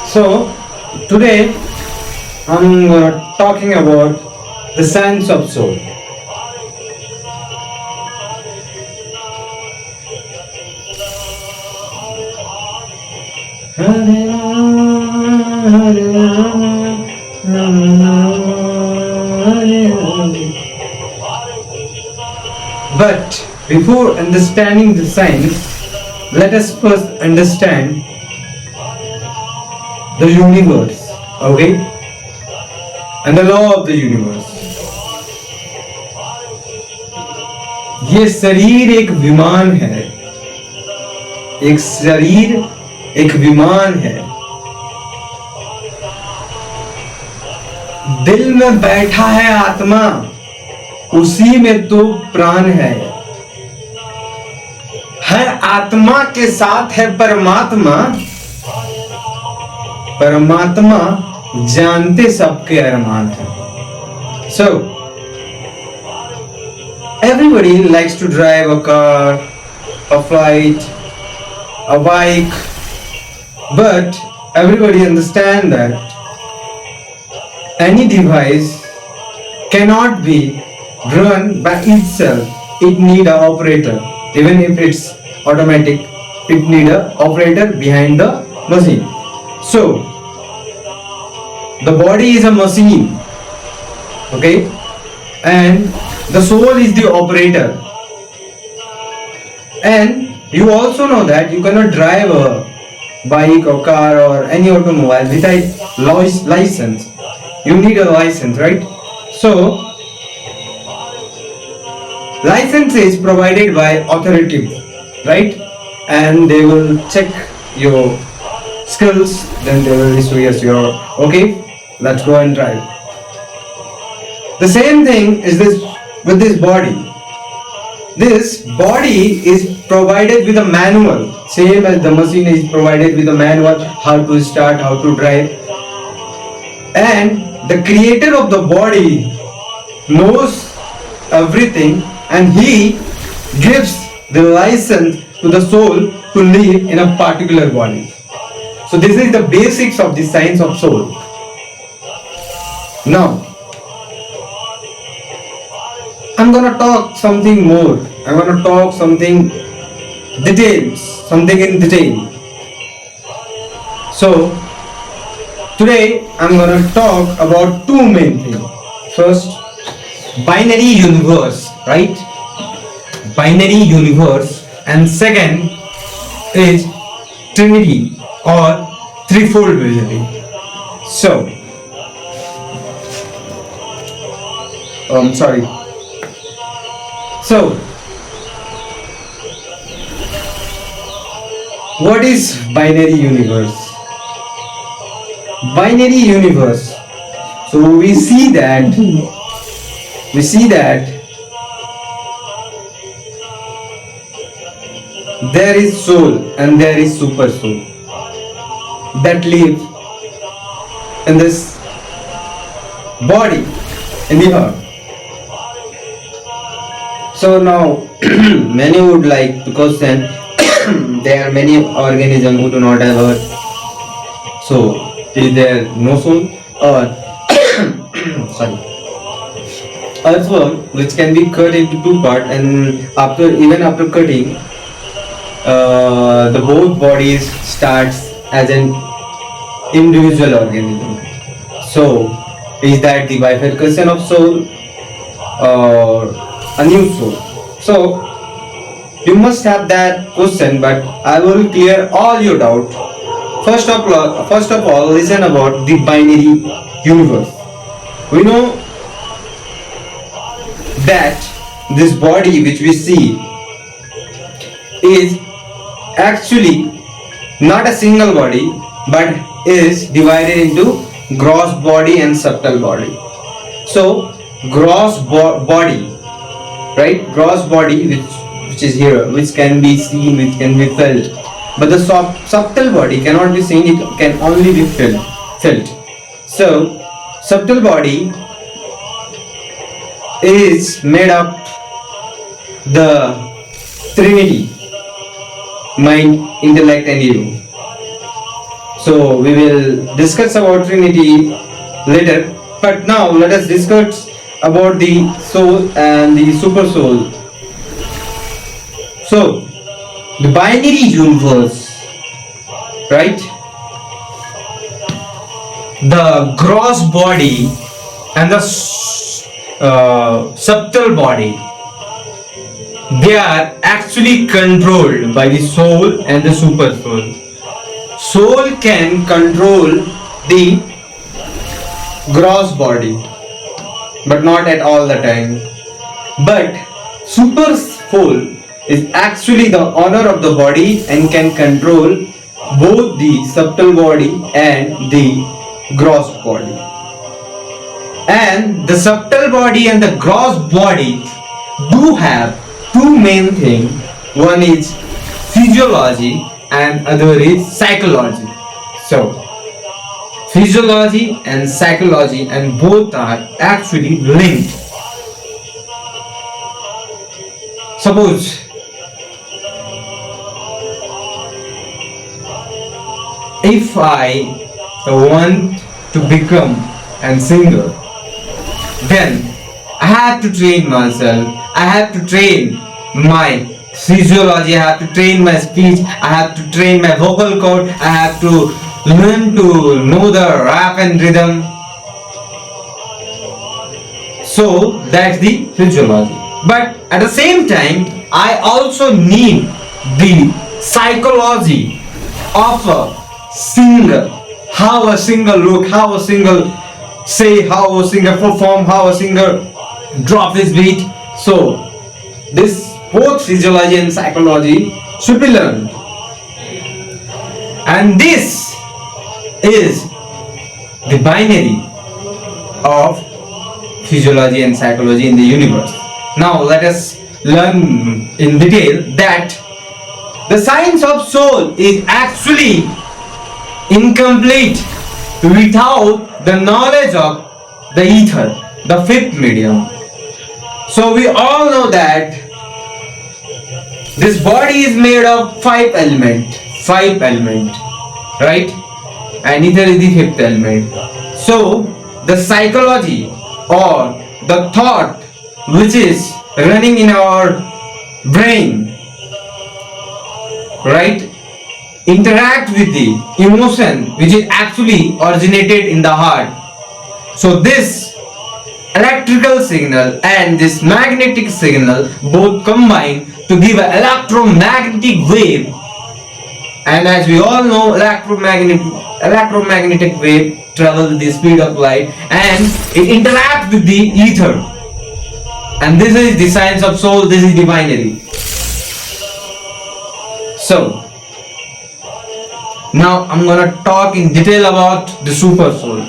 So today I'm talking about the science of soul. But before understanding the science, let us first understand the universe, okay? And the law of the universe. ये शरीर एक विमान है, एक शरीर एक विमान है। दिल में बैठा है आत्मा, उसी में तो प्राण है। हर आत्मा के साथ है परमात्मा, परमात्मा जानते सबके अरमान है। So everybody likes to drive a car, a flight, a bike, but everybody understand that any device cannot be run by itself. It need an operator. Even if it's automatic, it need an operator behind the machine. So the body is a machine, okay, and the soul is the operator. And you also know that you cannot drive a bike or car or any automobile without license. You need a license, right? So license is provided by authority, right? And they will check your skills, then they will issue yes, you're okay, let's go and drive. The same thing is this with this body. This body is provided with a manual, same as the machine is provided with a manual, how to start, how to drive. And the creator of the body knows everything, and he gives the license to the soul to live in a particular body. So this is the basics of the science of soul. Now I'm gonna talk something more. I'm gonna talk something details, something in detail. So today I'm gonna talk about two main things. First, binary universe, right? Binary universe, and second is Trinity or threefold reality. So, So, what is binary universe? Binary universe. So we see that there is soul and there is super soul that live in this body in the earth. So now many would like to question there are many organisms who do not have earth. So is there no soul? Or earthworm, which can be cut into two parts, and after cutting, the both bodies starts as an individual organism. So is that the bifurcation of soul or a new soul? So you must have that question, but I will clear all your doubt. First of all, listen about the binary universe. We know that this body which we see is actually not a single body, but is divided into gross body and subtle body. So gross body, right? Gross body which is here, which can be seen, which can be felt. But the subtle body cannot be seen, it can only be felt. So subtle body is made up the Trinity, mind, intellect and ego. So we will discuss about Trinity later. But now let us discuss about the soul and the super soul. So the binary universe, right? The gross body and the subtle body, they are actually controlled by the soul and the super soul. Soul can control the gross body, but not at all the time. But super soul is actually the owner of the body and can control both the subtle body and the gross body. And the subtle body and the gross body do have two main things. One is physiology and other is psychology. So physiology and psychology, and both are actually linked. Suppose if I want to become a singer, then I have to train myself, I have to train my physiology, I have to train my speech, I have to train my vocal cord, I have to learn to know the rap and rhythm. So that's the physiology. But at the same time, I also need the psychology of a singer. How a singer look, how a singer say, how a singer perform, how a singer drop his beat. So this both physiology and psychology should be learned. And this is the binary of physiology and psychology in the universe. Now let us learn in detail that the science of soul is actually incomplete without the knowledge of the ether, the fifth medium. So we all know that this body is made of five elements, right? And ether is the fifth element. So the psychology or the thought which is running in our brain, right, interact with the emotion which is actually originated in the heart. So this electrical signal and this magnetic signal both combine to give an electromagnetic wave. And as we all know, electromagnetic wave travels with the speed of light and it interacts with the ether. And this is the science of soul, this is the binary. So now I'm gonna talk in detail about the super soul.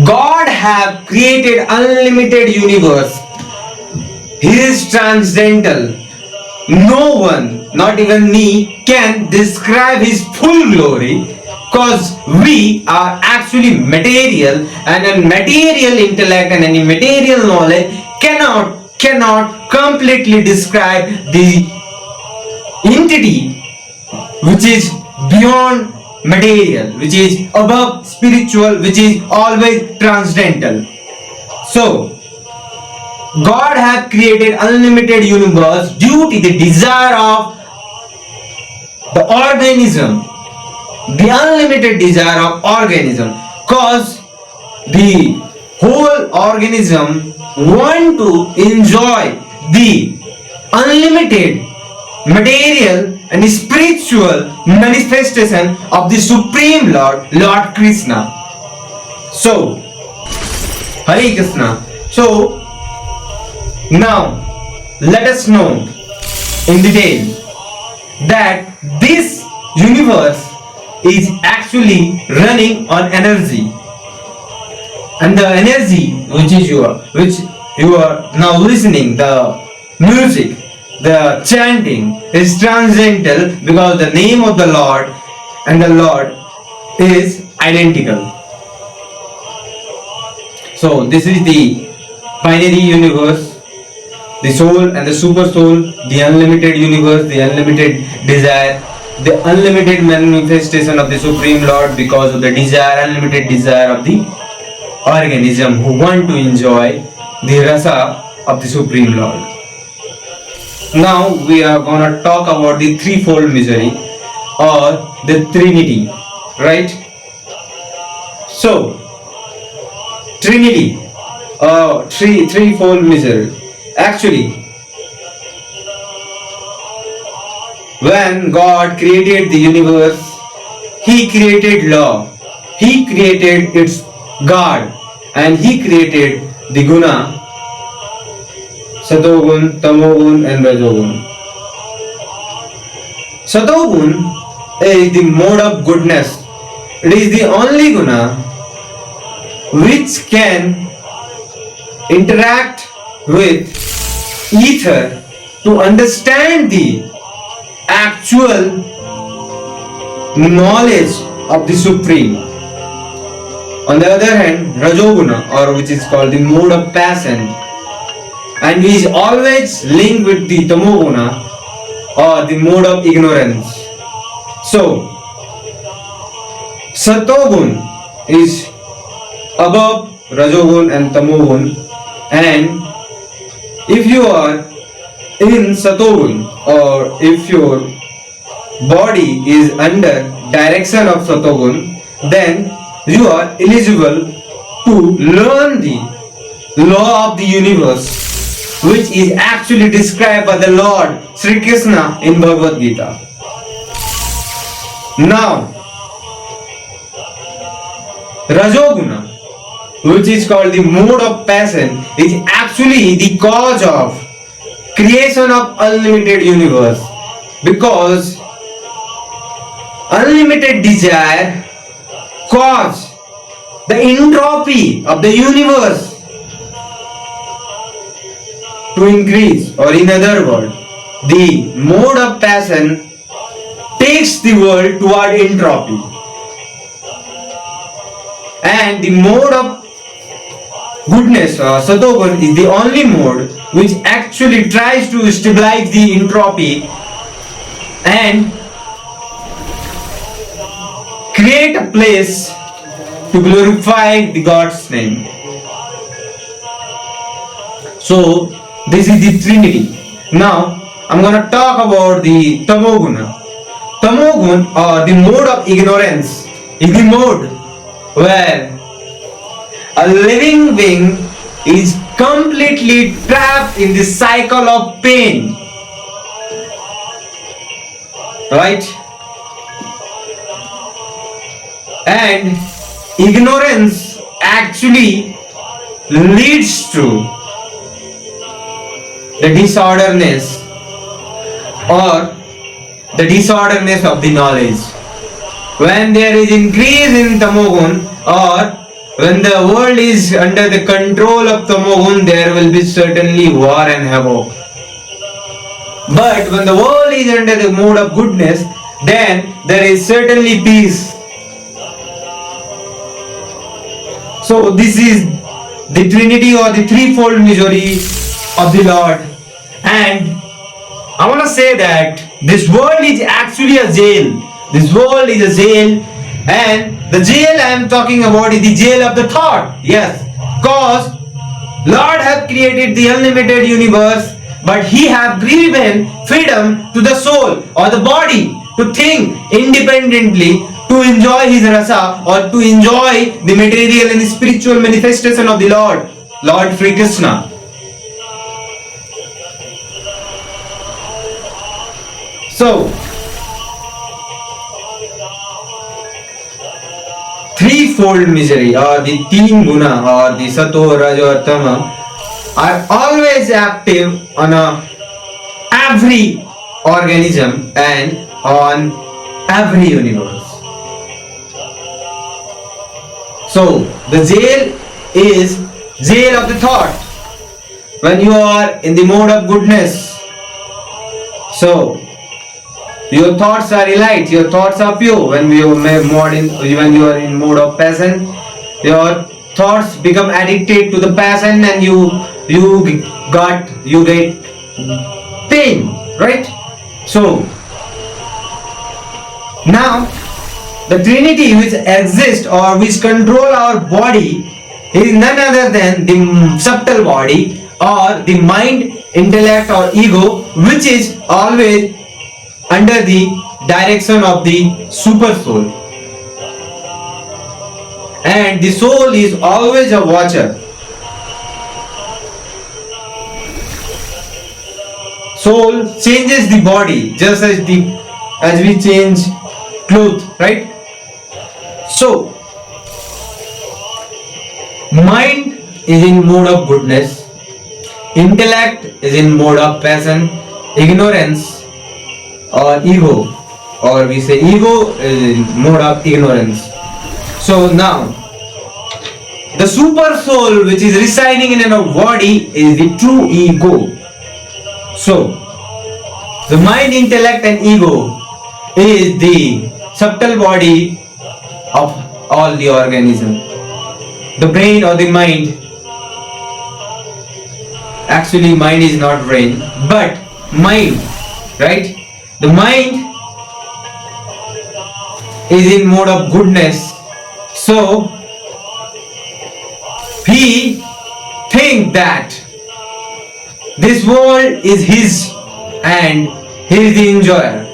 God have created unlimited universe. He is transcendental. No one, not even me, can describe his full glory, because we are actually material, and a material intellect and any material knowledge cannot completely describe the entity which is beyond material, which is above spiritual, which is always transcendental. So God has created unlimited universe due to the desire of the organism, the unlimited desire of organism, cause the whole organism want to enjoy the unlimited material and spiritual manifestation of the Supreme Lord, Lord Krishna. So, Hare Krishna. So, now let us know in detail that this universe is actually running on energy, and the energy which you are now listening, the music, the chanting is transcendental, because the name of the Lord and the Lord is identical. So this is the binary universe, the soul and the super soul, the unlimited universe, the unlimited desire, the unlimited manifestation of the Supreme Lord because of the desire, unlimited desire of the organism who want to enjoy the rasa of the Supreme Lord. Now we are gonna talk about the threefold misery or the Trinity, right? So, Trinity, threefold misery. Actually, when God created the universe, He created law, He created its God, and He created the Guna, Satogun, Tamogun, and Rajogun. Satogun is the mode of goodness. It is the only Guna which can interact with ether to understand the actual knowledge of the Supreme. On the other hand, Rajoguna, or which is called the mode of passion, and he is always linked with the Tamoguna or the mode of ignorance. So, Satogun is above Rajogun and Tamogun, and if you are in Satogun, or if your body is under direction of Satogun, then you are eligible to learn the law of the universe, which is actually described by the Lord Sri Krishna in Bhagavad Gita. Now, Rajoguna, which is called the mode of passion, is actually the cause of creation of unlimited universe, because unlimited desire cause the entropy of the universe to increase, or in other words, the mode of passion takes the world toward entropy, and the mode of goodness or Satogun is the only mode which actually tries to stabilize the entropy and create a place to glorify the God's name. So this is the Trinity. Now I'm gonna talk about the Tamoguna. Tamogun, or the mode of ignorance, is the mode where a living being is completely trapped in the cycle of pain. Right? And ignorance actually leads to the disorderness, or the disorderness of the knowledge. When there is increase in Tamogun, or when the world is under the control of Tamogun, there will be certainly war and havoc. But when the world is under the mode of goodness, then there is certainly peace. So this is the Trinity, or the threefold misery of the Lord. And I want to say that this world is actually a jail. This world is a jail, and the jail I am talking about is the jail of the thought. Yes, because Lord have created the unlimited universe, but He have given freedom to the soul or the body to think independently, to enjoy His rasa, or to enjoy the material and spiritual manifestation of the Lord Sri Krishna. So, threefold misery, or the teen guna, or the sato, rajo, or tama, are always active on every organism and on every universe. So, the jail is jail of the thought. When you are in the mode of goodness, so your thoughts are elite, your thoughts are pure. When you are in mode of passion, your thoughts become addicted to the passion, and you get pain, right? So Now, the Trinity which exists or which control our body is none other than the subtle body or the mind, intellect or ego, which is always under the direction of the super soul. And the soul is always a watcher. Soul changes the body just as we change clothes, right? So, mind is in mode of goodness, intellect is in mode of passion, ignorance or ego, or we say ego is in mode of ignorance. So now, the super soul which is residing in our body is the true ego. So, the mind, intellect and ego is the subtle body of all the organism. The brain or the mind, actually mind is not brain, but mind, right? The mind is in mode of goodness. So, he think that this world is his and he is the enjoyer.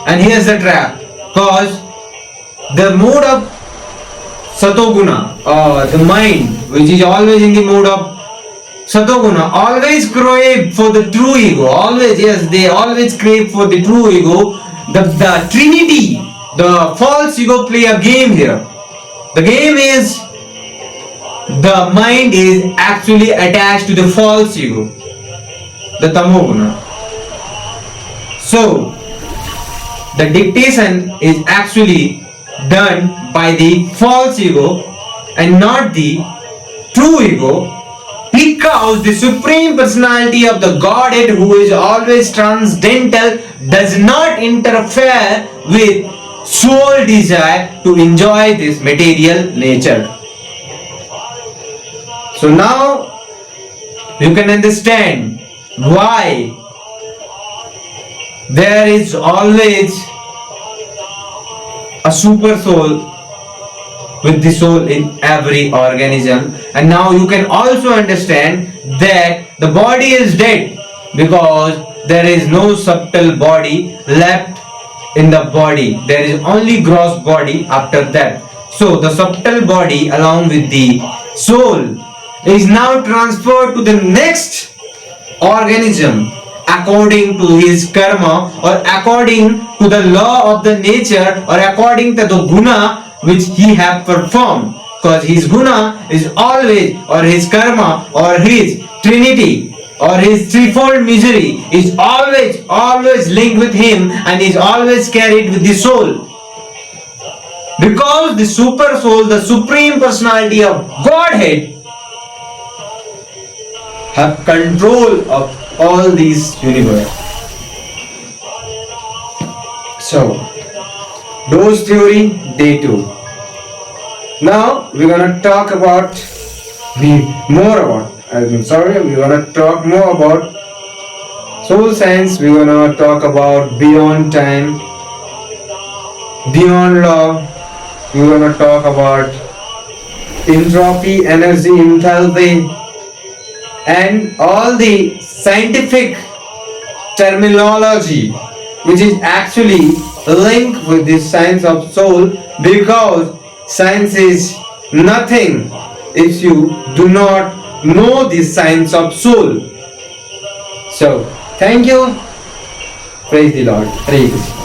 And here's the trap, cause the mode of Satoguna or the mind which is always in the mode of Satoguna always crave for the true ego. Always, yes, they always crave for the true ego. The Trinity, the false ego play a game here. The game is the mind is actually attached to the false ego, the Tamoguna. So, the dictation is actually done by the false ego and not the true ego, because the Supreme Personality of the Godhead, who is always transcendental, does not interfere with soul desire to enjoy this material nature. So now you can understand why there is always a super soul with the soul in every organism. And now you can also understand that the body is dead because there is no subtle body left in the body. There is only gross body after that. So the subtle body along with the soul is now transferred to the next organism according to his karma or according to the law of the nature or according to the guna which he have performed, because his guna is always, or his karma or his trinity or his threefold misery is always linked with him and is always carried with the soul. Because the super soul, the Supreme Personality of Godhead, have control of all these universe. So, dose theory, day 2. Now we're gonna talk about we're gonna talk more about soul science. We're gonna talk about beyond time, beyond law. We're gonna talk about entropy, energy, enthalpy, and all the scientific terminology which is actually linked with the science of soul, because science is nothing if you do not know the science of soul. So, thank you. Praise the Lord. Hare Krishna.